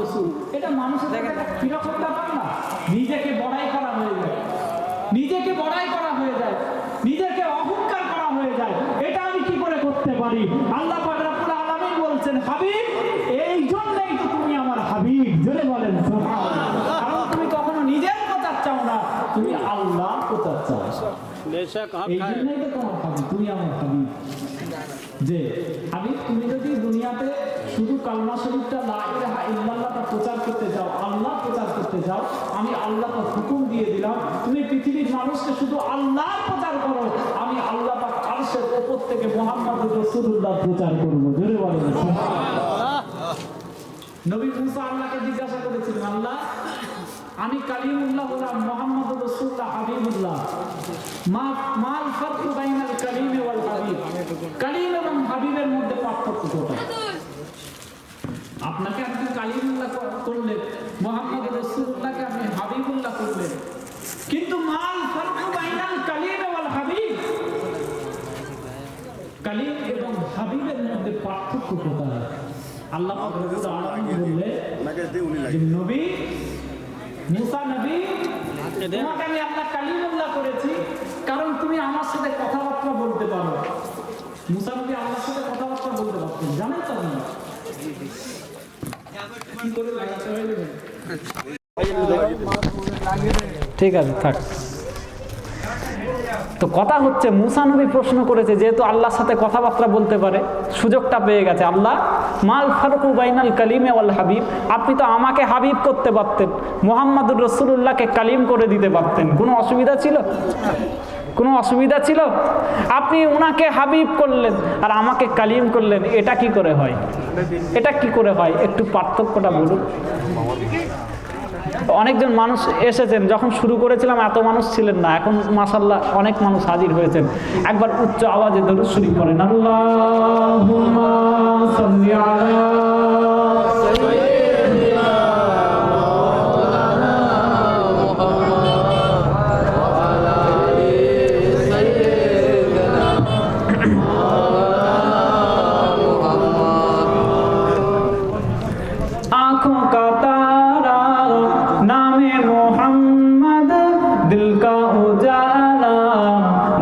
রসুল, এটা মানুষের কিরকম ব্যাপার না? নিজেকে বড়াই করা হয়ে যায়, নিজেকে বড়াই করা হয়ে যায়, নিজেকে অহংকার করা হয়ে যায়। এটা আমি কি করে করতে পারি? আল্লাহ পাক রব্বুল আলামিন বলছেন, হাবিব এই জন্যই তো তুমি আমার হাবিব। জোরে বলেন সুবহানাল্লাহ। কারণ তুমি কখনো নিজের কথা চাও না, তুমি আল্লাহ কথা চাও। এই জন্যই তো তোমার হাবিব, তুমি আমার হাবিব। যে হাবিব, তুমি যদি দুনিয়াতে শুধু কালমা শরীফটা লা ইলাহা ইল্লাল্লাহটা প্রচার করতে যাও, আল্লাহ প্রচার করতে যাও, আমি আল্লাহ পাক হুকুম দিয়ে দিলাম, তুমি পৃথিবীর মানুষকে শুধু আল্লাহ প্রচার করো, আমি আল্লাহ পাক আরশের উপর থেকে মুহাম্মদুর রাসূলুল্লাহ প্রচার করব। জোরে বলেন সুবহানাল্লাহ। নবী মুসা আল্লাহকে জিজ্ঞাসা করেছিলেন, আল্লাহ আমি কালিমুল্লাহ হলাম, মুহাম্মদুর রাসূলুল্লাহ হাবিবুল্লাহ, মাল ফারকু বাইনাল কালিম ওয়াল হাবিব, কালিম এবং হাবিবের মধ্যে পার্থক্য কোথায়? আপনাকে আপনি কালিমুল্লাহ করলেন, মুহাম্মদুর রাসূলুল্লাহকে আপনি হাবিবুল্লাহ করলেন, কিন্তু মাল ফারকু বাইনাল কালিম ওয়াল হাবিব, কালিম এবং হাবিবের মধ্যে পার্থক্য কোথায়? আল্লাহ পাক রব্বুল আলামিন বললেন, নবী মুসা নবী, তোমাকে আমি আল্লাহ কালিমুল্লাহ করেছি কারণ তুমি আমার সাথে কথাবার্তা বলতে পারো। মুসা নবী আল্লাহর সাথে কথাবার্তা বলতে পারতেন, জানেন তো না? ঠিক আছে, থাক। তো কথা হচ্ছে, মুসা নবী প্রশ্ন করেছে, যেহেতু আল্লাহর সাথে কথাবার্তা বলতে পারে, সুযোগটা পেয়ে গেছে, আল্লাহ মাল ফারকু বাইনাল কালিমে ওয়াল হাবিব, আপনি তো আমাকে হাবিব করতে পারতেন, মুহাম্মদুর রাসূলুল্লাহকে কালিম করে দিতে পারতেন, কোনো অসুবিধা ছিল? কোনো অসুবিধা ছিল? আপনি ওনাকে হাবিব করলেন আর আমাকে কালিম করলেন, এটা কি করে হয়? এটা কি করে হয়? একটু পার্থক্যটা বলুন। অনেকজন মানুষ এসেছেন, যখন শুরু করেছিলাম এত মানুষ ছিলেন না, এখন মাশাআল্লাহ অনেক মানুষ হাজির হয়েছেন। একবার উচ্চ আওয়াজে দরুদ শরীফ পড়েন, আল্লাহুম্মা সাল্লি আলা সাইয়্যিদিনা মাওলানা মুহাম্মদ ওয়া আলা আলি সাইয়্যিদিনা মাওলানা মুহাম্মদ। आँखों का तारा नामे मोहम्मद, दिल का उजाला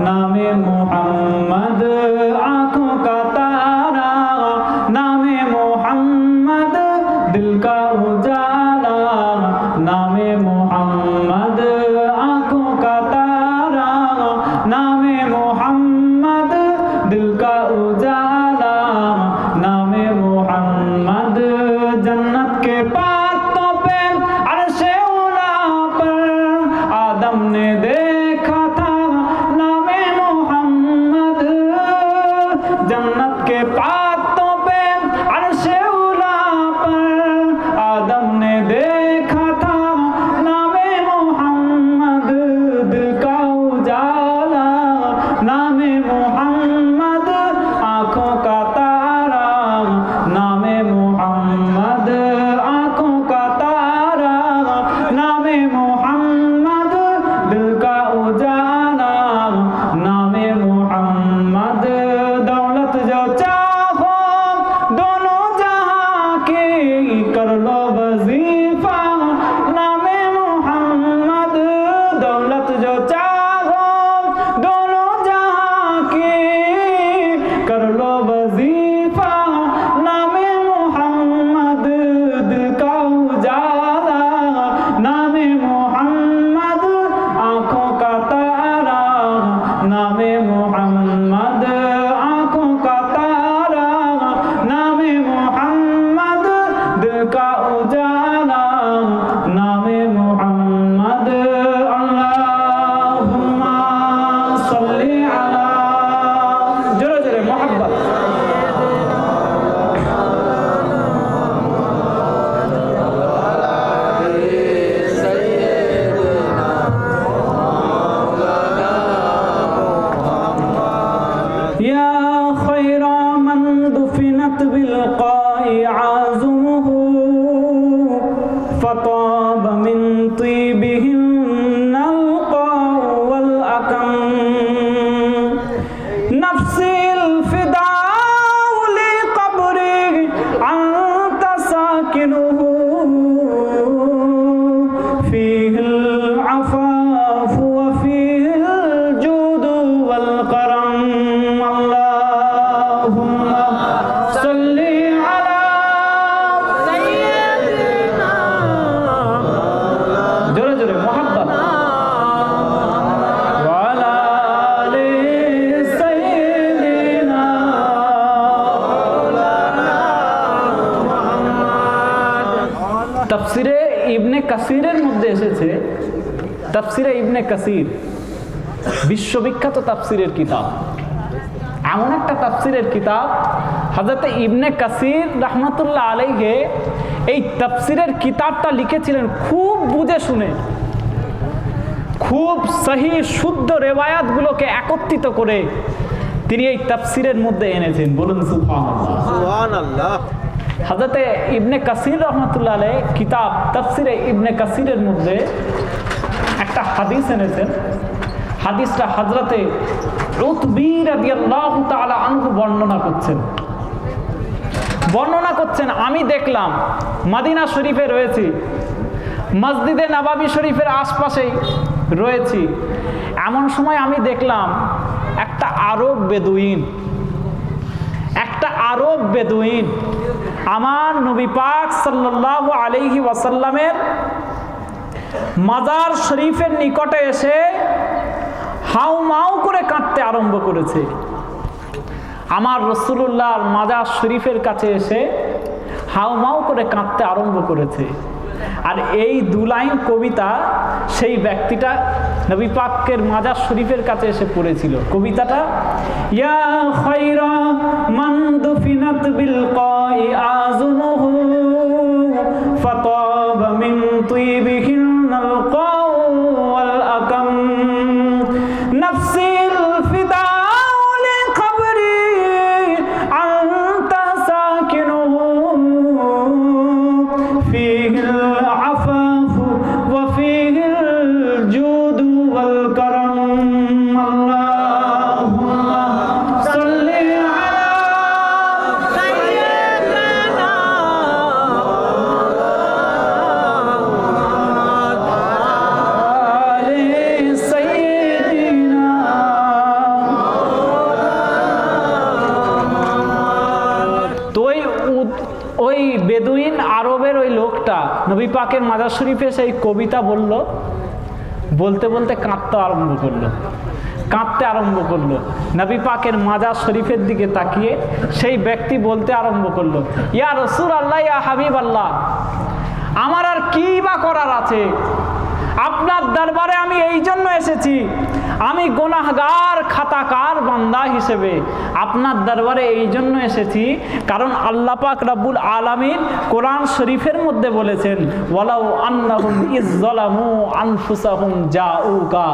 नामे मोहम्मद, आँखों का तारा नामे मोहम्मद, दिल का उजाला नामे मोहम्मद, आँखों का तारा नामे मोहम्मद, दिल का उजाला नामे मोहम्मद। जन्नत के पातों पे अर्शे उला पर आदम ने देखा था नामे मोहम्मद, जन्नत के पातों पे अर्शे उला पर आदम ने देखा था नामे मोहम्मद, दिल का उजाला नामे मोहम्मद, आँखों का तारा नामे मोहम्मद, आँखों का तारा नामे मोहम्मद, दिल का उजाला नामे मोहम्मद। दौलत जो चाहो दोनों जहां की, कर लो वजीफा नामे मोहम्मद, दौलत जो चाहो दोनों जहां की, कर लो वजीफा नामे मोहम्मद, दिल का उजाला नामे मोहम्मद, आँखों का तारा नामे मोहम्मद, आँखों का तारा नामे मोहम्मद, दिल का उजाला नामे मोहम्मद। अल्लाहुम्मा सल्ली अला, जोरे जोरे मोहब्बत। या खैरा मन दुफिनत बिलक़ाई आज़ुमुहु তাফসিরে ইবনে কাসিরের মধ্যে এসেছে, তাফসিরে ইবনে কাসির বিশ্ববিখ্যাত তাফসিরের কিতাব, এমন একটা তাফসিরের কিতাব হযরত ইবনে কাসির রাহমাতুল্লাহ আলাইহি এই তাফসিরের কিতাবটা লিখেছিলেন খুব বুঝে শুনে, খুব সহি শুদ্ধ রেওয়ায়াতগুলোকে একত্রিত করে তিনি এই তাফসিরের মধ্যে এনেছেন। বলুন সুবহানাল্লাহ। হযরত ইবনে কাসির রাহমাতুল্লাহ আলাইহি কিতাব তাফসিরে ইবনে কাসিরের মধ্যে একটা হাদিস এনেছেন। হাদিসটা হযরতে উতবী রাদিয়াল্লাহু তাআলা আনহু বর্ণনা করছেন, আমি দেখলাম মদিনা শরীফে রয়েছি, মসজিদে নববী শরীফের আশপাশেই রয়েছি, এমন সময় আমি দেখলাম একটা আরব বেদুইন আমার নবী পাক সাল্লাল্লাহু আলাইহি ওয়াসাল্লামের মাজার শরীফের নিকটে এসে হাউমাউ করে কাঁদতে আরম্ভ করেছে। আমার রাসূলুল্লাহর মাজার শরীফের কাছে এসে হাউমাউ করে কাঁদতে আরম্ভ করেছে। আর এই 2 লাইন কবিতা সেই ব্যক্তিটা নবী পাকের মাজার শরীফের কাছে এসে পড়েছিল। কবিতাটা ইয়া খায়রা মান দুফিনাত বিল কাই আযুনুহু ফাতাবা মিন তুইবিহিন আল কাউ ওয়াল আকাম নাফসিল ফিদা লি কবরি আনতা সাকিনুহু ফিহিল আফাফু ওয়া ফিহিল জুদু ওয়াল কারাম আল্লাহুম্মা সাল্লি আলা সাইয়্যিদিনা আলি সাইয়্যিদিনা। তো ওই বেদুইন আরবের ওই লোকটা নবী পাকের মাজার শরীফে সেই কবিতা বলতে বলতে কাঁদতে আরম্ভ করলো। নবী পাকের মাজার শরীফের দিকে তাকিয়ে সেই ব্যক্তি বলতে আরম্ভ করলো, ইয়া রাসূলুল্লাহ, ইয়া হাবিবাল্লাহ, আমার আর কি বা করার আছে? আপনার দরবারে আমি এই জন্য এসেছি, আমি গুনাহগার খাতাকার বান্দা হিসেবে আপনার দরবারে এই জন্য এসেছি, কারণ আল্লাহ পাক রব্বুল আলামিন কোরআন শরীফের মধ্যে বলেছেন, ওয়ালাউ আন্নাহুম ইযযালামু আনফুসাহুম জাউকা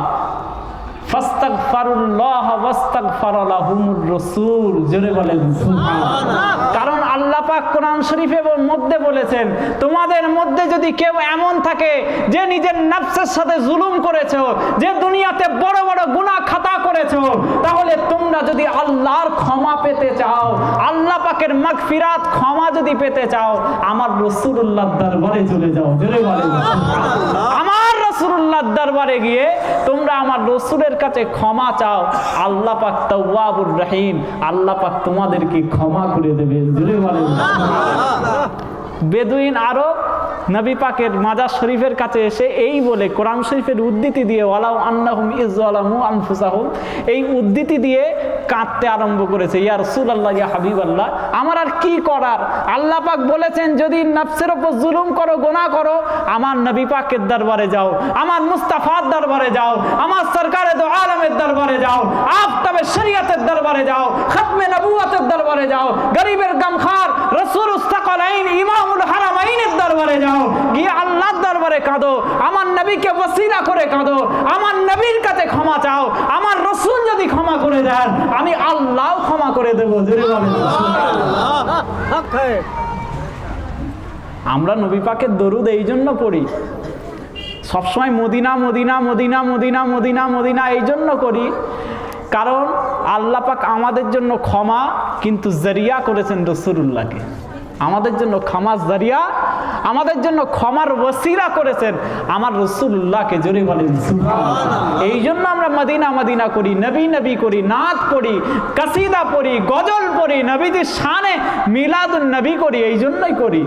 ফাস্তাগফিরুল্লাহ ওয়াস্তাগফারা লাহুমুর রাসূল। জোরে বলেন সুবহানাল্লাহ। কারণ আল্লাহ পাক কোরআন শরীফের মধ্যে বলেছেন, তোমাদের মধ্যে যদি কেউ এমন থাকে যে নিজের নফসের সাথে জুলুম করেছো, যে দুনিয়াতে বড় বড় গুনাহ খাতা করেছো, তাহলে তোমরা যদি আল্লাহর ক্ষমা পেতে চাও, আল্লাহ পাকের মাগফিরাত ক্ষমা যদি পেতে চাও, আমার রাসূলুল্লাহর দরবারে চলে যাও। জোরে বলেন সুবহানাল্লাহ। আমার রাসূলুল্লাহর দরবারে গিয়ে তোমরা আমার রাসূলের কাছে ক্ষমা চাও, আল্লাহ পাক তাওয়াবুর রহিম, আল্লাহ পাক তোমাদেরকে ক্ষমা করে দেবেন। জোরে বলেন সুবহানাল্লাহ। বেদুইন আরব নবী পাকের মাজার শরীফের কাছে এসে এই বলে কোরআন শরীফের উদ্ধৃতি দিয়ে, ওয়ালাউ আন্নাহুম ইযযালামু আনফুসাহুম, এই উদ্ধৃতি দিয়ে কাঁদতে আরম্ভ করেছে, ইয়া রাসূলুল্লাহ, ইয়া হাবিবাল্লাহ, আমার আর কি করার? আল্লাহ পাক বলেছেন, যদি নফসের উপর জুলুম করো, গুনাহ করো, আমার নবী পাকের দরবারে যাও, আমার মুস্তাফার দরবারে যাও, আমার সরকারে দো আলমের দরবারে যাও, আফতাবে শরীয়তের দরবারে যাও, খতমে নবুয়তের দরবারে যাও, গরিবের গমখার রাসূলুস সাকালাইন ইমামুল হারামাইনের দরবারে যাও, গিয়ে আল্লাহর দরবারে কাঁদো, আমার নবীকে ওসিলা করে কাঁদো, আমার নবীর কাছে ক্ষমা চাও, আমার রাসূল যদি ক্ষমা করে দেন, আমি আল্লাহও ক্ষমা করে দেব। জোরে বলেন সুবহানাল্লাহ। আমরা নবী পাকের দরুদ এই জন্য পড়ি, সবসময় Medina Medina Medina Medina Medina Medina এই জন্য করি, কারণ আল্লাহ পাক আমাদের জন্য ক্ষমা কিন্তু জরিয়া করেছেন রাসূলুল্লাহকে, আমাদের জন্য ক্ষমার জরিয়া, আমাদের জন্য ক্ষমার ওসিলা করেছেন আমার রাসূলুল্লাহকে। জোরে বলেন সুবহানাল্লাহ। এই জন্য আমরা মদিনা মদিনা করি, নবী নবী করি, নাত পড়ি, কাসিদা পড়ি, গজল পড়ি, নবীদের শানে মিলাদুন নবী করি, এই জন্যই করি,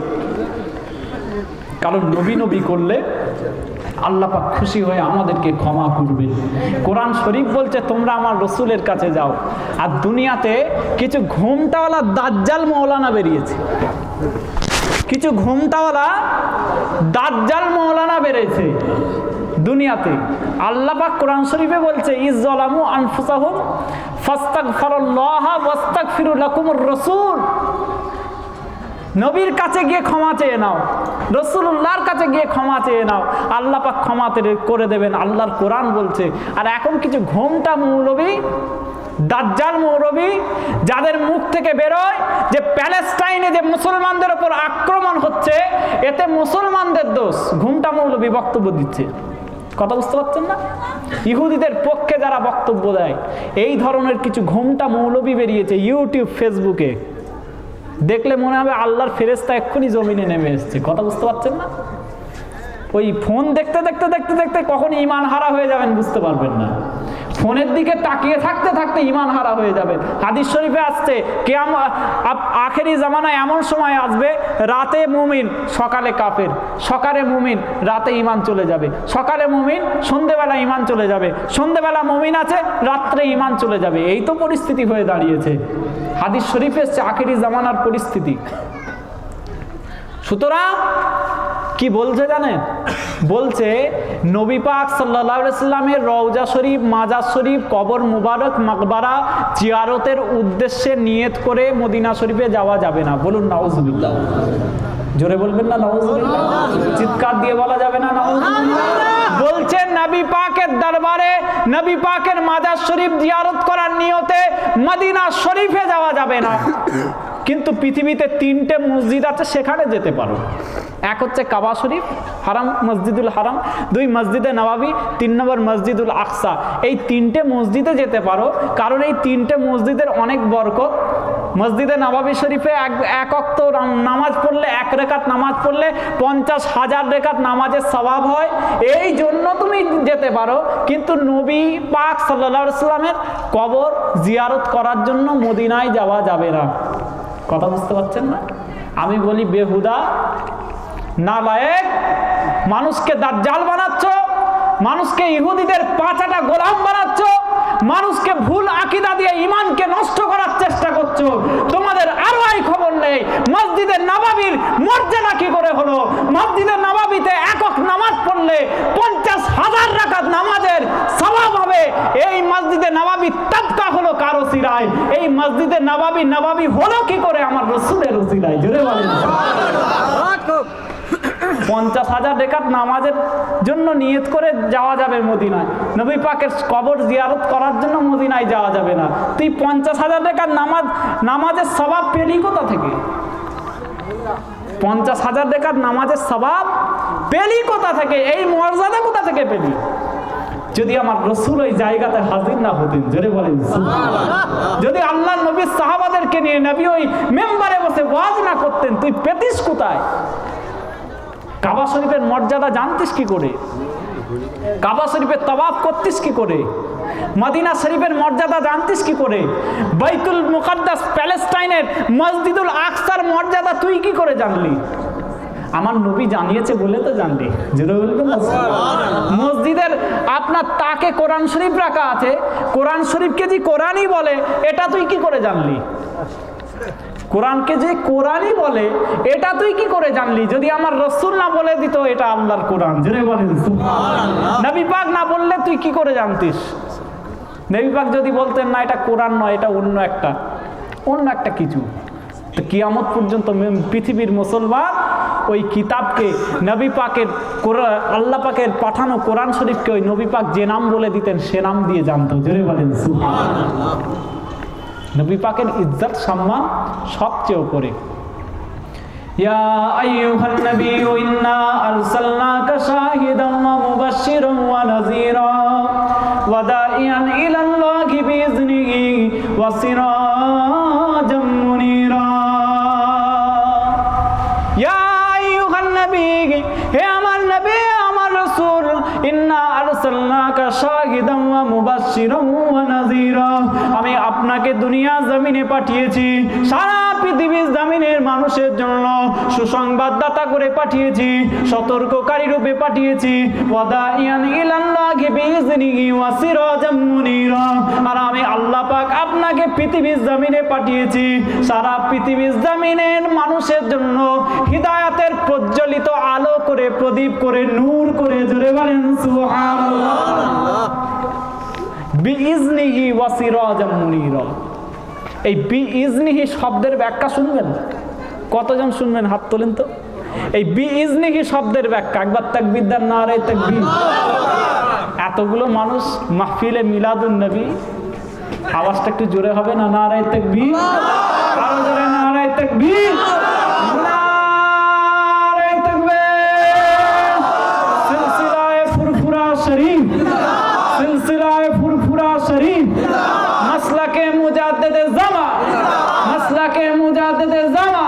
কারণ নবী নবী করলে আল্লাহ পাক খুশি হয়ে আমাদেরকে ক্ষমা করবে। কোরআন শরীফ বলছে, তোমরা আমার রাসূলের কাছে যাও। আর দুনিয়াতে কিছু ঘুমটাওয়ালা দাজ্জাল মৌলানা বেরিয়েছে, কিছু ঘুমটাওয়ালা দাজ্জাল মৌলানা বেড়েছে দুনিয়াতে। আল্লাহ পাক কোরআন শরীফে বলছে ইজ্জালামু আনফুসাহুম ফাস্তাগফিরুল্লাহ ওয়াস্তাগফিরু লাকুমুর রাসূল। নবীর কাছে গিয়ে ক্ষমা চেয়ে নাও, রাসূলুল্লাহর কাছে গিয়ে ক্ষমা চেয়ে নাও, আল্লাহ পাক ক্ষমা করে দেবেন, আল্লাহর কোরআন বলছে। আর এখন কিছু ঘোমটা মৌলবী, দাজ্জাল মৌলবী, যাদের মুখ থেকে বেরোয় যে প্যালেস্টাইনে যে মুসলমানদের উপর আক্রমণ হচ্ছে এতে মুসলমানদের দোষ, ঘোমটা মৌলবী বক্তব্য দিচ্ছে। কথা বুঝতে পারছেন না? ইহুদিদের পক্ষে যারা বক্তব্য দেয়, এই ধরনের কিছু ঘোমটা মৌলবী বেরিয়েছে ইউটিউব, ফেসবুকে। দেখলে মনে হবে আল্লাহর ফেরেশতা এক্ষুনি জমিনে নেমে এসছে। কথা বুঝতে পারছেন না? ওই ফোন দেখতে দেখতে দেখতে দেখতে কখন ঈমান হারা হয়ে যাবেন বুঝতে পারবেন না। ফোনের দিকে তাকিয়ে থাকতে থাকতে ঈমান হারা হয়ে যাবেন। হাদিস শরীফে আসছে আখেরি জামানায় এমন সময় আসবে, রাতে মুমিন সকালে কাফের, সকালে মুমিন রাতে ঈমান চলে যাবে, সকালে মুমিন সন্ধ্যেবেলা ঈমান চলে যাবে, সন্ধ্যেবেলা মুমিন আছে রাত্রে ঈমান চলে যাবে। এই তো পরিস্থিতি হয়ে দাঁড়িয়েছে। হাদিস শরীফে এসছে আখেরি জামানার পরিস্থিতি। সুতরাং কি বলছে জানেন? বলছে নবী পাক সাল্লাল্লাহু আলাইহি সাল্লামের রওজা শরীফ, মাজার শরীফ, কবর মুবারক, মাকবারা জিয়ারতের উদ্দেশ্যে নিয়ত করে মদিনা শরীফে যাওয়া যাবে না। বলুন নাউজুবিল্লাহ। জোরে বলবেন না নাউজুবিল্লাহ? চিৎকার দিয়ে বলা যাবে না নাউজুবিল্লাহ? বলছেন নবী পাকের দরবারে, নবী পাকের মাজার শরীফ জিয়ারত করার নিয়তে মদিনা শরীফে যাওয়া যাবে না। কিন্তু পৃথিবীতে 3টে মসজিদ আছে, সেখানে যেতে পারো। এক হচ্ছে কাবা শরীফ, হারাম, মসজিদুল হারাম, 2 মসজিদে নবাবী, 3 নম্বর মসজিদুল আকসা। এই 3টে মসজিদে যেতে পারো, কারণ এই 3টে মসজিদের অনেক বরকত। মসজিদে নবাবী শরীফে এক ওয়াক্ত নামাজ পড়লে, 1 রাকাত নামাজ পড়লে 50,000 রাকাত নামাজের সওয়াব হয়। এই জন্য তুমি যেতে পারো। কিন্তু নবী পাক সাল্লাল্লাহু আলাইহি সাল্লামের কবর জিয়ারত করার জন্য মদিনায় যাওয়া যাবে না। কথা বুঝতে পারছেন না? আমি বলি বেহুদা, নালায়েক, মানুষকে দাজ্জাল বানাচ্ছ, মানুষকে ইহুদিদের পাঁচাটা গোলাম বানাচ্ছ, মানুষকে ভুল আকীদা দিয়ে ঈমানকে নষ্ট করার চেষ্টা করছো। তোমাদের আরো এই খবর নেই মসজিদে নববীর মর্যাদা কি করে হলো। মসজিদে নববীতে একক নামাজ পড়লে 50,000 রাকাত নামাজের সওয়াব হবে। এই মসজিদে নববী তবকা হলো কারো সিরায়। এই মসজিদে নববী হলো কি করে? আমার রাসূলের সিরায়। জোরে বলেন সুবহানাল্লাহ। 50,000 রাকাত নামাজের জন্য নিয়ত করে যাওয়া যাবে মদিনায়, নবী পাকের কবর জিয়ারত করার জন্য মদিনায় যাওয়া যাবে না। তুই 50,000 রাকাত নামাজের সওয়াব পেলি কোথা থেকে? 50,000 রাকাত নামাজের সওয়াব পেলি কোথা থেকে? এই মর্যাদা কোথা থেকে পেলি? যদি আমার রাসূল ওই জায়গাতে হাজির না হতেন। জোরে বলেন সুবহানাল্লাহ। যদি আল্লাহর নবীর সাহাবাদেরকে নিয়ে নবী ওই মেম্বারে বসে ওয়াজ না করতেন, তুই পেতিস কোথায়? কাবা শরীফের মর্যাদা জানতিস কি করে? কাবা শরীফের তাওয়াফ করতিস কি করে? মদিনা শরীফের মর্যাদা জানতিস কি করে? বাইতুল মুকাদ্দাস প্যালেস্টাইনের মসজিদুল আকসার মর্যাদা তুই কি করে জানলি? আমার নবী জানিয়েছে বলে তো জানলি। যেটা বলবেন মসজিদের আপনার তাকে কোরআন শরীফ রাখা আছে, কোরআন শরীফকে যে কোরআনই বলে, এটা তুই কি করে জানলি? কোরআনকে যে কোরআনই বলে, এটা তুই কি করে জানলি? যদি আমার রাসূল না বলে দিত এটা আল্লাহর কোরআন, জোরে বলেন সুবহানাল্লাহ। নবী পাক না বললে তুই কি করে জানতিস? নবী পাক যদি বলতেন না এটা কোরআন নয়, এটা অন্য একটা কিছু, তো কিয়ামত পর্যন্ত পৃথিবীর মুসলমান ওই কিতাবকে, নবী পাকের আল্লাহ পাকের পাঠানো কোরআন শরীফকে ওই নবী পাক যে নাম বলে দিতেন সে নাম দিয়ে জানতো। জোরে বলেন সুবহানাল্লাহ। নবী পাকের ইজ্জত সম্মান সবচেয়ে উপরে। ইয়া আইয়ুহান নাবিয়্যু ইন্না আরসালনাকা শাহিদান ওয়া মুবাশশিরান ওয়া নাযীরা ওয়া দাঈয়ান ইলাল্লাহি বিইজনিহি ওয়া সিরাজাম মুনীরা। ইয়া আইয়ুহান নাবিয়্যু, হে আমার নবী, আমার রাসূল, ইন্না আরসালনাকা শাহিদান ওয়া মুবাশশিরান ওয়া নাযীরা, আমি আপনাকে দুনিয়া জমিনে পাঠিয়েছি, সারা পৃথিবীর জমিনের মানুষের জন্য সুসংবাদদাতা করে পাঠিয়েছি, সতর্ককারী রূপে পাঠিয়েছি। ওয়াদাইয়ান ইলাল্লাহি বিইজনিহি ওয়া সিরাজাম মুনীরা, আর আমি আল্লাহ পাক আপনাকে পৃথিবীর জমিনে পাঠিয়েছি সারা পৃথিবীর জমিনের মানুষের জন্য হিদায়াতের প্রজ্বলিত আলো করে করে, প্রদীপ করে, নূর করে, জোরে বলেন সুবহানাল্লাহ। বিইজনিহি ওয়া সিরাজাম মুনীরা। এই বিইজনিহি শব্দের ব্যাখ্যা শুনবেন? কতজন শুনবেন? হাত তোলেন তো। এই বিইজনিহি শব্দের ব্যাখ্যা একবার তাকবীর দেন, নারে তাকবীর। এতগুলো মানুষ মাহফিলে মিলাদুন নবী, আওয়াজটা একটু জোরে হবে না? নারে তাকবীর, আরো জোরে নারে তাকবীর, নারে তাকবীর। সিলসিলায়ে ফুরফুরা শরীফ, সিলসিলায়ে ফুরফুরা শরীফ, মাসলাকে মুজাদ্দিদে জামা, মাসলাকে মুজাদ্দিদে জামা,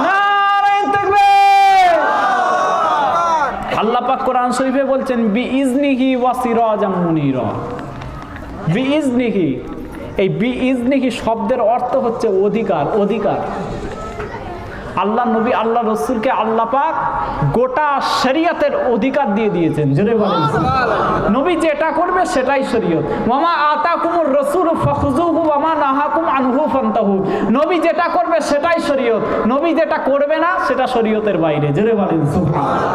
নারে তাকবীর। আল্লাহ পাক কোরআন শরীফে বলছেন বিইজনিহি ওয়া সিরাজাম মুনীরা। বিইজনিহি, এই বিইজনিহি শব্দের অর্থ হচ্ছে অধিকার, অধিকার। আল্লাহ নবী, আল্লাহ রসুলকে আল্লাহ পাক গোটা শরিয়তের অধিকার দিয়ে দিয়েছেন। জোরে বলেন নবী যেটা করবে সেটাই শরীয়ত। ওয়ামা আতাকুমুর রাসূল ফাখুযুহু ওয়ামা নাহাকুম আনহু ফান্তাহু। নবী যেটা করবে সেটাই শরীয়ত, নবী যেটা করবে না সেটা শরীয়তের বাইরে। জোরে বলেন সুবহানাল্লাহ।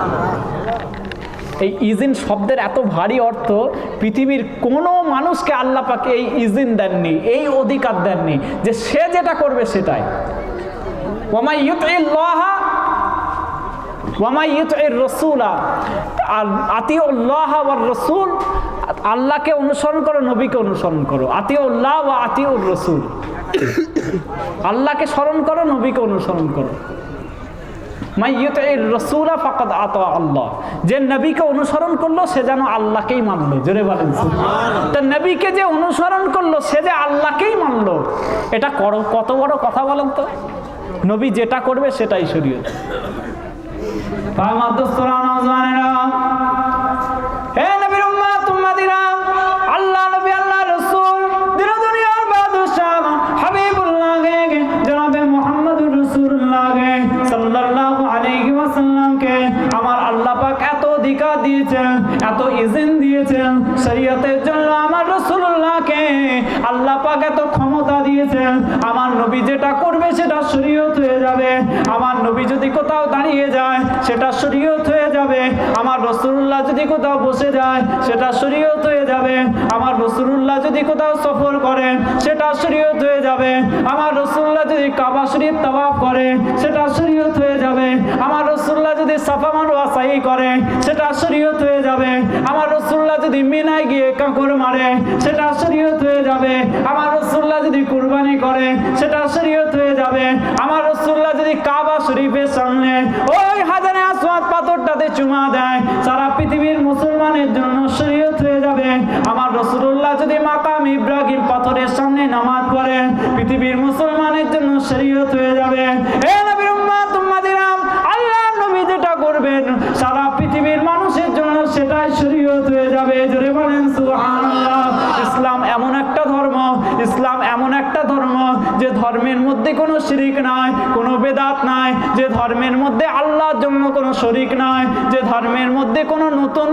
এই ইজিন শব্দের এত ভারী অর্থ, পৃথিবীর কোনো মানুষকে আল্লাহ পাক এই ইজিন দেননি, এই অধিকার দেননি যে সে যেটা করবে সেটাই। ওয়ামা ইউতিল্লাহ ওয়ামা ইউতির রাসূলা আতিউল্লাহ ওয়ার রাসূল। আল্লাহকে অনুসরণ করো, নবীকে অনুসরণ করো। আতিউল্লাহ ওয়া আতিউর রাসূল। আল্লাহকে স্মরণ করো, নবীকে অনুসরণ করো। মাই ইউতির রাসূলা ফাকাদ আতা আল্লাহ। যে নবীকে অনুসরণ করলো সে যেন আল্লাহকেই মানলো। জোরে বলেন সুবহানাল্লাহ। তো নবীকে যে অনুসরণ করলো সে যে আল্লাহকেই মানলো, এটা কত বড় কথা বলেন তো। নবী যেটা করবে সেটাই শরীয়ত। হে নবীর উম্মত উম্মতিরা, আল্লাহ নবী, আল্লাহ রাসূল, দিন দুনিয়ার বাদশাহ হাবিবুল্লাহকে, জনাবে মুহাম্মদুর রাসূলুল্লাহকে সাল্লাল্লাহু আলাইহি ওয়াসাল্লামকে আমার আল্লাহ পাক এত অধিকার দিয়েছেন, এত ইজিন দিয়েছেন শরীয়তের জন্য। আমার রাসূলুল্লাহকে আল্লাহ পাক এত ক্ষমতা দিয়েছেন, আমার নবী যেটা করবে সেটা শরীয়ত হয়ে যাবে। আমার নবী যদি কোথাও দাঁড়িয়ে যায় সেটা শরীয়ত হয়ে যাবে। আমার রাসূলুল্লাহ যদি কোথাও বসে যায় সেটা শরীয়ত হয়ে যাবে। আমার রাসূলুল্লাহ যদি কোথাও সফর করে সেটা শরীয়ত হয়ে যাবে। আমার রাসূলুল্লাহ যদি কাবা শরীফ তাওয়াফ করে সেটা শরীয়ত হয়ে যাবে। আমার রাসূলুল্লাহ যদি সাফা মারওয়া সাই করে সেটা শরীয়ত হয়ে যাবে। আমার রাসূলুল্লাহ যদি মিনায় গিয়ে কাঁকর মারে সেটা শরীয়ত হয়ে যাবে। আমার রাসূলুল্লাহ যদি কুরবানি করে সেটা শরীয়ত হয়ে যাবে। আমার রাসূলুল্লাহ যদি কাবা শরীফের সামনে ওই হাজারে আসওয়াদ পাথরটাতে চুমা দেয় সারা পৃথিবীর মুসলমানের জন্য শরীয়ত হয়ে যাবে। আমার রাসূলুল্লাহ যদি মাকাম ইব্রাহিম পাথরের সামনে নামাজ পড়ে পৃথিবীর মুসলমানের জন্য শরীয়ত হয়ে যাবে। হে নবীর উম্মত উম্মতিরা, আল্লাহ নবী যেটা করবেন সারা পৃথিবীর মানুষের জন্য সেটাই শরীয়ত হয়ে যাবে। জোরে বলেন সুবহানাল্লাহ। ইসলাম এমন একটা ধর্ম, ইসলাম এমন একটা ধর্ম যে ধর্মের মধ্যে কোনো শিরিক নাই, কোনো বেদাত নাই, যে ধর্মের মধ্যে আল্লাহর জন্য কোনো শরীক নাই, যে ধর্মের মধ্যে কোনো নতুন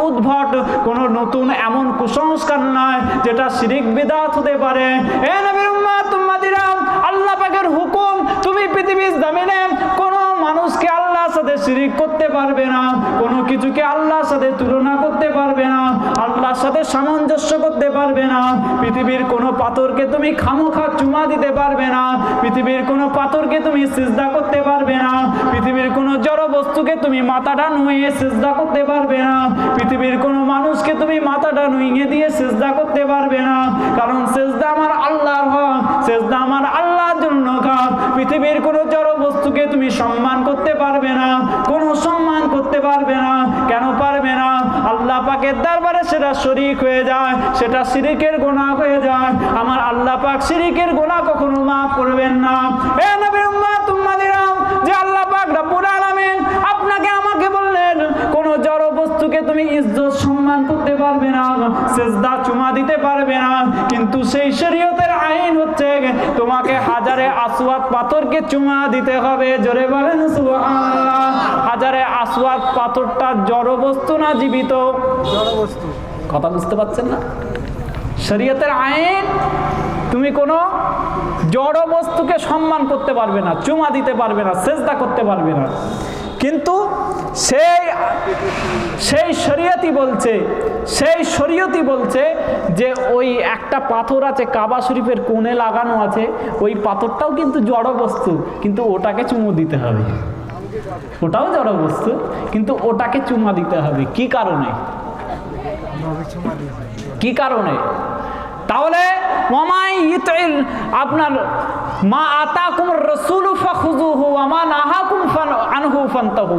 উদ্ভট, কোনো নতুন এমন কুসংস্কার নাই যেটা শিরিক বেদাত হতে পারে। হে নবীর উম্মত উম্মতিরা, আল্লাহ পাকের হুকুম, তুমি পৃথিবীর জমিনে কোনো মানুষকে আল্লাহর সাথে শিরিক করতে পারবে না, কোনো কিছুকে আল্লাহর সাথে তুলনা করতে পারবে না, আল্লাহর সাথে সামঞ্জস্য করতে পারবে না। পৃথিবীর কোনো পাথরকে তুমি খামোখা চুমা দিতে পারবে না। পৃথিবীর কোনো পাথরকে তুমি সিজদা করতে পারবে না। পৃথিবীর কোনো জড় বস্তুকে তুমি মাথাটা নুয়ে সিজদা করতে পারবে না। পৃথিবীর কোনো মানুষকে তুমি মাথাটা নুয়ে দিয়ে সিজদা করতে পারবে না। কারণ সিজদা আমার আল্লাহর হক, সিজদা আমার আল্লাহর জন্য কাজ। পৃথিবীর কোনো জড় বস্তুকে তুমি সম্মান করতে পারবে না, কোনো সম্মান করতে পারবে না। কেন পারবে না? আল্লাহ পাকের দরবারে সেটা শরীক হয়ে যায়, সেটা শিরিকের গুনাহ হয়ে যায়। আমার আল্লাহ পাক শিরিকের গুনাহ কখনো মাফ করবেন না। হে নবীর উম্মত উম্মতিরা, যে আল্লাহ পাক রব্বুল আলামিন আপনাকে আমাকে বললেন কোন জড় বস্তুকে তুমি ইজ্জত সম্মান করতে পারবে না, সিজদা চুমা দিতে পারবে না, কিন্তু সেই শরীয়তের আইন হচ্ছে তোমাকে হাজারে আসওয়াদ পাথরকে চুমা দিতে হবে। জোরে বলেন সুবহানাল্লাহ। হাজারে আসওয়াদ পাথরটা জড় বস্তু না জীবিত? জড় বস্তু। কথা বুঝতে পারছেন না? শরীয়তের আইন, তুমি কোনো জড় বস্তুকে সম্মান করতে পারবে না, চুমা দিতে পারবে না, সিজদা করতে পারবে না, কিন্তু সেই শরীয়তই বলছে যে ওই একটা পাথর আছে কাবা শরীফের কোণে লাগানো আছে, ওই পাথরটাও কিন্তু জড় বস্তু, কিন্তু ওটাকে চুমু দিতে হবে। ওটাও জড় বস্তু, কিন্তু ওটাকে চুমা দিতে হবে। কি কারণে? কি কারণে? তাহলে আপনার মা আতাকুমুর রাসূলু ফাখুযুহু ওয়া মা নাহাকুম আনহু ফান্তাহু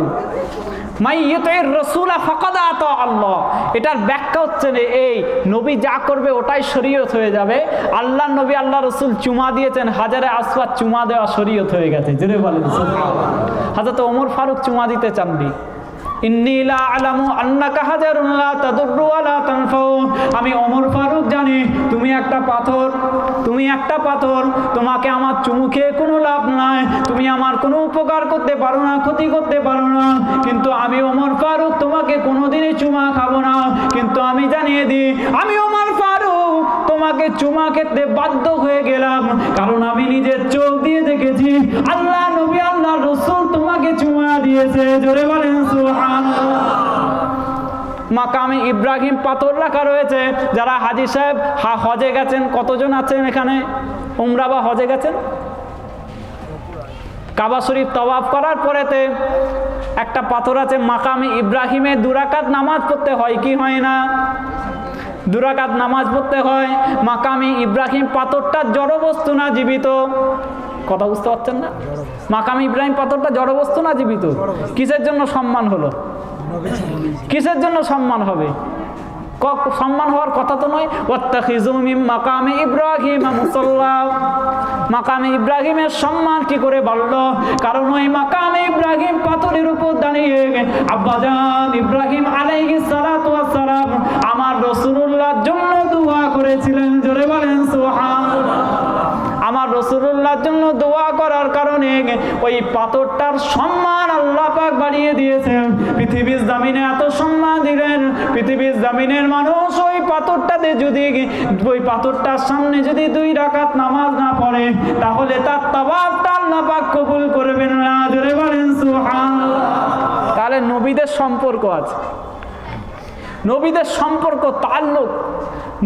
মাই ইউতির রাসূলা ফাকাদ আতা আল্লাহ। এটার ব্যাখ্যা হচ্ছে এই, নবী যা করবে ওটাই শরীয়ত হয়ে যাবে। আল্লাহ নবী আল্লাহ রাসূল চুমা দিয়েছেন, হাজারে আসওয়াদ চুমা দেওয়া শরীয়ত হয়ে গেছে। জোরে বলেন সুবহানাল্লাহ। হযরত ওমর ফারুক চুমা দিতে চাননি। ইন্নী লা আলামু আন্নাকা হাজারুন লা তাদুররু ওয়া লা তানফাউ। আমি ওমর ফারুক জানি তুমি একটা পাথর, তোমাকে আমার চুমু খেয়ে কোনো লাভ নাই, তুমি আমার কোনো উপকার করতে পারো না, ক্ষতি করতে পারো না। কিন্তু আমি ওমর ফারুক তোমাকে কোনোদিনই চুমা খাবো না। কিন্তু আমি জানিয়ে দিই, আমি ওমর ফারুক তোমাকে চুমা খেতে বাধ্য হয়ে গেলাম, কারণ আমি নিজের চোখ দিয়ে দেখেছি আল্লাহ নবী আল্লাহ রাসূল তোমাকে চুমা দিয়েছে। জোরে বলেন সুবহানাল্লাহ। মাকামে ইব্রাহিম পাথর রাখা রয়েছে। যারা হাজী সাহেব হজে গেছেন, কতজন আছেন এখানে উমরা বা হজে গেছেন? কাবা শরীফ তওয়াফ করার পরেতে একটা পাথর আছে মাকামে ইব্রাহিমে, 2 রাকাত নামাজ পড়তে হয় কি হয় না? 2 রাকাত নামাজ পড়তে হয়। মাকামে ইব্রাহিম পাথরটা জড় বস্তু না জীবিত? কথা বুঝতে পারছেন না? মাকামে ইব্রাহিম পাথরটা জড় বস্তু না জীবিত? কিসের জন্য সম্মান হলো? কিসের জন্য সম্মান হবে? সম্মান হওয়ার কথা তো নয়। ওয়াত্তাখিযু মিন মাকামে ইব্রাহিম মুসাল্লা। মাকামে ইব্রাহিমের সম্মান কি করে বাড়লো? কারণ ওই মাকামে ইব্রাহিম পাথরের উপর দাঁড়িয়ে আব্বাজান ইব্রাহিম আলাইহিস সালাতু ওয়াস সালাম আমার রাসূলুল্লাহর জন্য দোয়া করেছিলেন। জোরে বলেন সুবহানাল্লাহ। আমার রাসূলুল্লাহর জন্য দোয়া করার কারণে ওই পাথরটার সম্মান আল্লাহ পাক বাড়িয়ে দিয়েছেন। পৃথিবীর জমিনে এত সম্মান দিলেন, পৃথিবীর জমিনের মানুষ ওই পাথরটাতে যদি ওই পাথরটার সামনে যদি 2 রাকাত নামাজ না পড়ে, তাহলে তার তাওয়াফটা আল্লাহ পাক কবুল করবেন না। জোরে বলেন সুবহানাল্লাহ। তাহলে নবীদের সম্পর্ক আছে, নবীদের সম্পর্ক, তাল্লুক,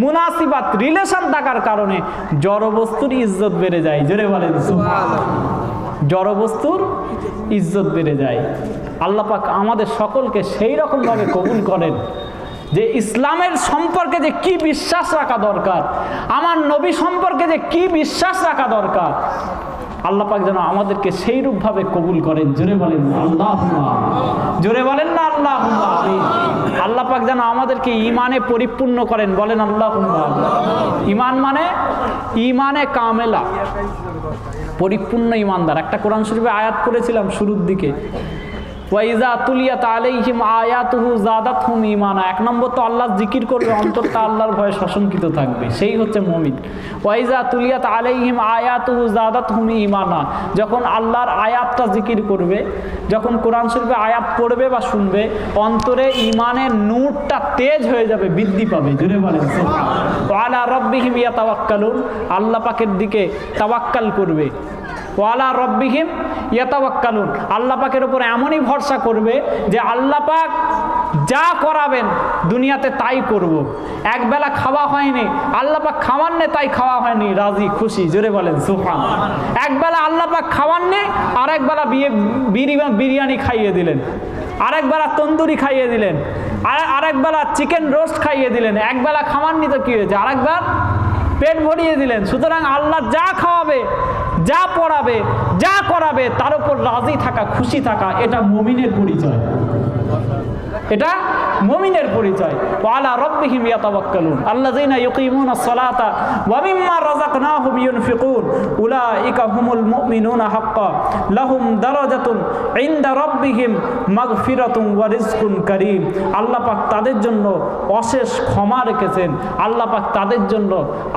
মুনাসিবাত, রিলেশন থাকার কারণে জড়বস্তুর ইজ্জত বেড়ে যায়। জোরে বলেন সুবহানাল্লাহ। জড়বস্তুর ইজ্জত বেড়ে যায়। আল্লাহ পাক আমাদের সকলকে সেই রকম ভাবে কবুল করেন যে ইসলামের সম্পর্কে যে কি বিশ্বাস রাখা দরকার, আমার নবী সম্পর্কে যে কি বিশ্বাস রাখা দরকার, আল্লাহ পাক যেন আমাদেরকে সেই রূপ ভাবে কবুল করেন। জোরে বলেন আল্লাহুম্মা। জোরে বলেন না আল্লাহুম্মা আমিন। আল্লাহ পাক যেন আমাদেরকে ঈমানে পরিপূর্ণ করেন। বলেন আল্লাহুম্মা। ঈমান মানে ঈমানে কামেলা, পরিপূর্ণ ঈমানদার। একটা কোরআন শরীফে আয়াত পড়েছিলাম শুরুর দিকে, ওয়াইজা তুলিয়াত আলাইহিম আয়াতুহু যাদাতহুম ঈমানা। 1 নম্বর তো আল্লাহ জিকির করবে, অন্তরটা আল্লাহর ভয়ে সশঙ্কিত থাকবে, সেই হচ্ছে মুমিন। ওয়াইজা তুলিয়াত আলাইহিম আয়াতুহু যাদাতহুম ঈমানা। যখন আল্লাহর আয়াতটা জিকির করবে, যখন কোরআন শরীফে আয়াত পড়বে বা শুনবে, অন্তরে ঈমানের নূরটা তেজ হয়ে যাবে, বৃদ্ধি পাবে। জোরে বলেন সুবহানাল্লাহ। ওয়া আলা রাব্বিহিম ইয়াতাওয়াক্কালুন। আল্লাহ পাকের দিকে তাওয়াক্কাল করবে। ওয়ালা রব্বিহিম ইয়াতাওয়াক্কালুন। আল্লাহ পাকের উপর এমনই ভরসা করবে যে আল্লাহ পাক যা করাবেন দুনিয়াতে তাই করব। একবেলা খাওয়া হয়নি, আল্লাহ পাক খাওয়াননি তাই খাওয়া হয়নি, রাজি খুশি। জোরে বলেন সুবহানাল্লাহ। একবেলা আল্লাহ পাক খাওয়াননি, আরেকবেলা বিরিয়ানি খাইয়ে দিলেন, আরেকবেলা তন্দুরি খাইয়ে দিলেন, আরেকবেলা চিকেন রোস্ট খাইয়ে দিলেন। একবেলা খাওয়াননি তো কি হয়েছে, আরেকবার পেট ভরিয়ে দিলেন। সুতরাং আল্লাহ যা খাওয়াবে, যা পড়াবে, যা করাবে তার উপর রাজি থাকা, খুশি থাকা, এটা মুমিনের পরিচয়। এটা মুমিনের পরিচয়। ওয়ালা রাব্বিহিম ইয়াতাওয়াক্কালুন আল্লাযীনা ইউকিমুনাস সালাতা ওয়া মিম্মা রাযাকনাহুম ইউনফিকুন উলাইকা হুমুল মুমিনুনা হাক্কান লাহুম দারাজাতুন ইনদা রাব্বিহিম মাগফিরাতুন ওয়া রিজকুন কারীম। আল্লাহ পাক তাদের জন্য অশেষ ক্ষমা রেখেছেন। আল্লাহ পাক তাদের জন্য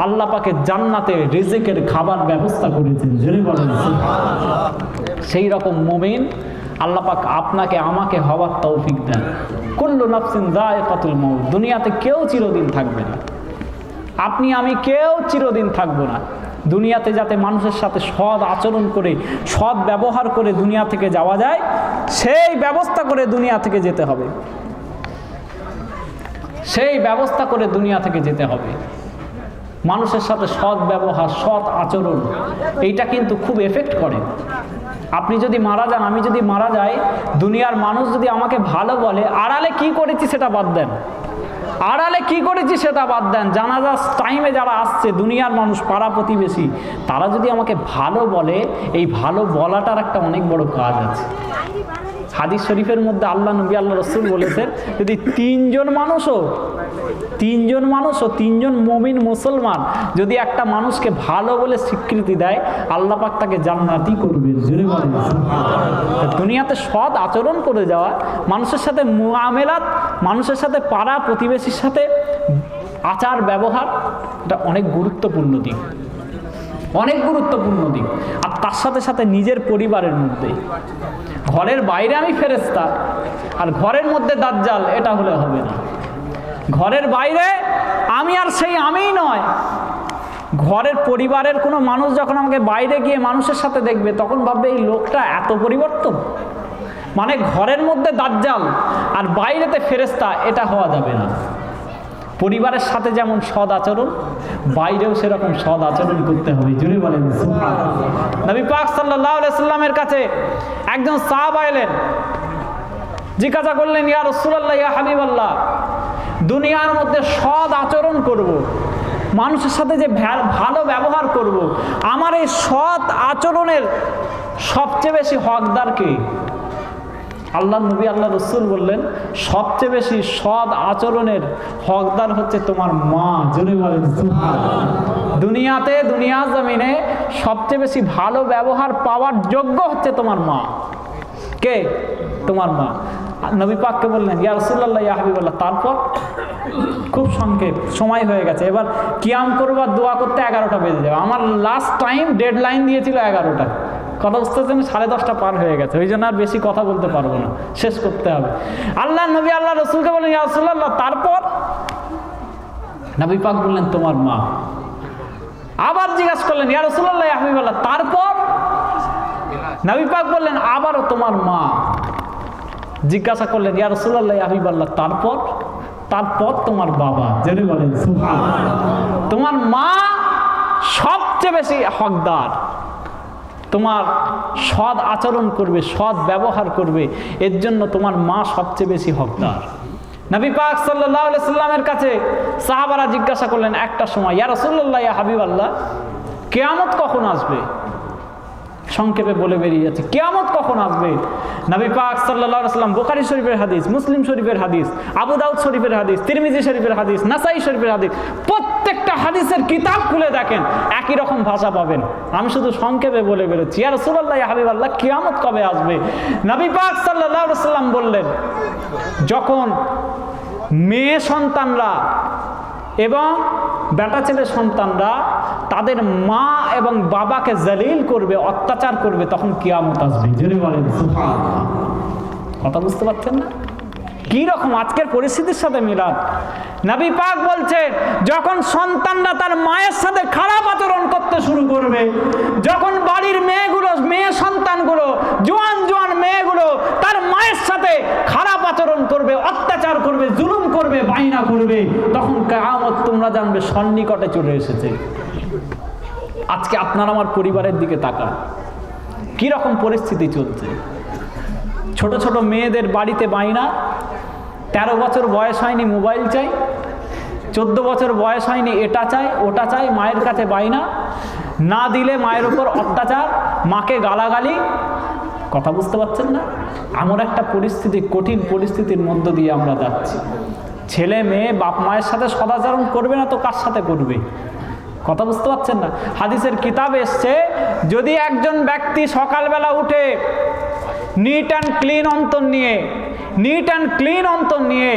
আল্লাহ পাকের জান্নাতে রিজিকের খাবার ব্যবস্থা করেছেন। জোরে বলেন সুবহানাল্লাহ। সেই রকম মুমিন আল্লাহ পাক আপনাকে আমাকে হওয়ার তৌফিক দেন। কুল্লু নাফসিন যায়কাতুল মাউত। দুনিয়াতে কেউ চিরদিন থাকবে না, আপনি আমি কেউ চিরদিন থাকবো না। দুনিয়াতে যাতে মানুষের সাথে সৎ আচরণ করে সৎ ব্যবহার করে দুনিয়া থেকে যাওয়া যায়, সেই ব্যবস্থা করে দুনিয়া থেকে যেতে হবে, সেই ব্যবস্থা করে দুনিয়া থেকে যেতে হবে। মানুষের সাথে সৎ ব্যবহার, সৎ আচরণ, এইটা কিন্তু খুব এফেক্ট করে। আপনি যদি মারা যান, আমি যদি মারা যাই, দুনিয়ার মানুষ যদি আমাকে ভালো বলে, আড়ালে কি করেছি সেটা বাদ দেন, আড়ালে কি করেছি সেটা বাদ দেন, জানাজার টাইমে যারা আসছে দুনিয়ার মানুষ, পাড়া প্রতিবেশী, তারা যদি আমাকে ভালো বলে, এই ভালো বলাটার একটা অনেক বড় কাজ আছে। হাদিস শরীফের মধ্যে আল্লাহ নবী আল্লাহ রসুল বলেছেন, যদি তিনজন মানুষও তিনজন মুমিন মুসলমান যদি একটা মানুষকে ভালো বলে স্বীকৃতি দেয়, আল্লাহ পাক তাকে জান্নাতি করবেন। দুনিয়াতে সৎ আচরণ করে যাওয়া, মানুষের সাথে মুআমেলাত, মানুষের সাথে পাড়া প্রতিবেশীর সাথে আচার ব্যবহার, এটা অনেক গুরুত্বপূর্ণ দিক, অনেক গুরুত্বপূর্ণ দিক। আর তার সাথে সাথে নিজের পরিবারের মধ্যে, ঘরের বাইরে আমি ফেরেশতা আর ঘরের মধ্যে দাজ্জাল, এটা হলে হবে না। ঘরের বাইরে আমি আর সেই আমিই নয়, ঘরের পরিবারের কোনো মানুষ যখন আমাকে বাইরে গিয়ে মানুষের সাথে দেখবে, তখন ভাববে এই লোকটা এত পরিবর্তন। মানে ঘরের মধ্যে দাজ্জাল আর বাইরেতে ফেরেশতা, এটা হওয়া যাবে না। পরিবারের সাথে যেমন সৎ আচরণ, বাইরেও সেরকম সৎ আচরণ করতে হবে। জোরে বলেন সুবহানাল্লাহ। নবী পাক সাল্লাল্লাহু আলাইহি সাল্লামের কাছে একজন সাহাবা এলেন, জিজ্ঞাসা করলেন, ইয়া রাসূলুল্লাহ, ইয়া হাবিবাল্লাহ, দুনিয়ার মধ্যে সৎ আচরণ করব, মানুষের সাথে যে ভালো ব্যবহার করব, আমার এই সৎ আচরণের সবচেয়ে বেশি হকদার কে? আল্লাহ নবী আল্লাহ রসুল বললেন, সবচেয়ে বেশি সৎ আচরণের হকদার হচ্ছে তোমার মা। জোরে বলেন সুবহানাল্লাহ। দুনিয়াতে, দুনিয়া জমিনে সবচেয়ে বেশি ভালো ব্যবহার পাওয়ার যোগ্য হচ্ছে তোমার মা। কে? তোমার মা। নবী পাককে বললেন, ইয়া রাসূলুল্লাহ, ইয়া হাবিবাল্লাহ, তারপর? খুব সংক্ষেপ, সময় হয়ে গেছে, এবার কিয়াম করবার দোয়া করতে 11টা বেজে যাবে। আমার লাস্ট টাইম ডেডলাইন দিয়েছিল 11টা, কথা বুঝতে পারছেন? 10:30 পার হয়ে গেছে, ওই জন্য আর বেশি কথা বলতে পারবো না, শেষ করতে হবে। আল্লাহ নবী আল্লাহ রসুলকে বললেন, ইয়া রাসূলুল্লাহ, তারপর? নবী পাক বললেন, তোমার মা। আবার জিজ্ঞাসা করলেন, ইয়া রাসূলুল্লাহ, ইয়া হাবিবাল্লাহ, তারপর? নবী পাক বললেন, আবারও তোমার মা। জিজ্ঞাসা করলেন, ইয়া রাসূলুল্লাহ, ইয়া হাবিবাল্লাহ, তারপর? তারপর তোমার বাবা। জোরে বলেন সুবহানাল্লাহ। তোমার মা সবচেয়ে বেশি হকদার, তোমার সৎ আচরণ করবে, সৎ ব্যবহার করবে, এর জন্য তোমার মা সবচেয়ে বেশি হকদার। নবী পাক সাল্লাল্লাহু আলাইহি সাল্লামের কাছে সাহাবারা জিজ্ঞাসা করলেন একটা সময়, ইয়া রাসূলুল্লাহ, ইয়া হাবিবাল্লাহ, কিয়ামত কখন আসবে? সংক্ষেপে বলে বেরিয়ে যাচ্ছে, কিয়ামত কখন আসবে? নবী পাক সাল্লাল্লাহু আলাইহি সাল্লাম, বুখারী শরীফের হাদিস, মুসলিম শরীফের হাদিস, আবু দাউদ শরীফের হাদিস, তিরমিজি শরীফের হাদিস, নাসাই শরীফের হাদিস, প্রত্যেকটা হাদিসের কিতাব খুলে দেখেন, একই রকম ভাষা পাবেন। আমি শুধু সংক্ষেপে বলে বেরোচ্ছি, ইয়া রাসূলুল্লাহ, ইয়া হাবিবাল্লাহ, কিয়ামত কবে আসবে? নবী পাক সাল্লাল্লাহু আলাইহি সাল্লাম বললেন, যখন মেয়ে সন্তানরা এবং বেটা ছেলে সন্তানরা তাদের মা এবং বাবাকে জলিল করবে, অত্যাচার করবে, তখন কিয়ামত আসবে। জোরে বলেন সুবহানাল্লাহ। কথা বুঝতে পারছেন না? কি রকম আজকের পরিস্থিতির সাথে মিলাদ। নবী পাক বলছে, যখন সন্তানরা তার মায়ের সাথে খারাপ আচরণ করতে শুরু করবে, যখন বাড়ির মেয়েগুলো, মেয়ে সন্তানগুলো, জোয়ান জোয়ান মেয়েগুলো তার মায়ের সাথে খারাপ আচরণ করবে, অত্যাচার করবে, জুলুম করবে, বাইনা করবে, তখন কিয়ামত তোমরা জানবে সন্নিকটে চলে এসেছে। আজকে আপনার আমার পরিবারের দিকে তাকান, কি রকম পরিস্থিতি চলছে। ছোট ছোট মেয়েদের বাড়িতে বাইনা, 13 বছর বয়স হয়নি মোবাইল চাই, 14 বছর বয়স হয়নি এটা চাই ওটা চাই, মায়ের কাছে বাইনা, না দিলে মায়ের উপর অত্যাচার, মাকে গালাগালি। কথা বুঝতে পারছেন না? এমন একটা পরিস্থিতি, কঠিন পরিস্থিতির মধ্য দিয়ে আমরা যাচ্ছি। ছেলে মেয়ে বাপ মায়ের সাথে সদাচরণ করবে না তো কার সাথে করবে? কথা বুঝতে পারছেন না? হাদিসের কিতাব এসছে, যদি একজন ব্যক্তি সকালবেলা উঠে নিট অ্যান্ড ক্লিন অন্তর নিয়ে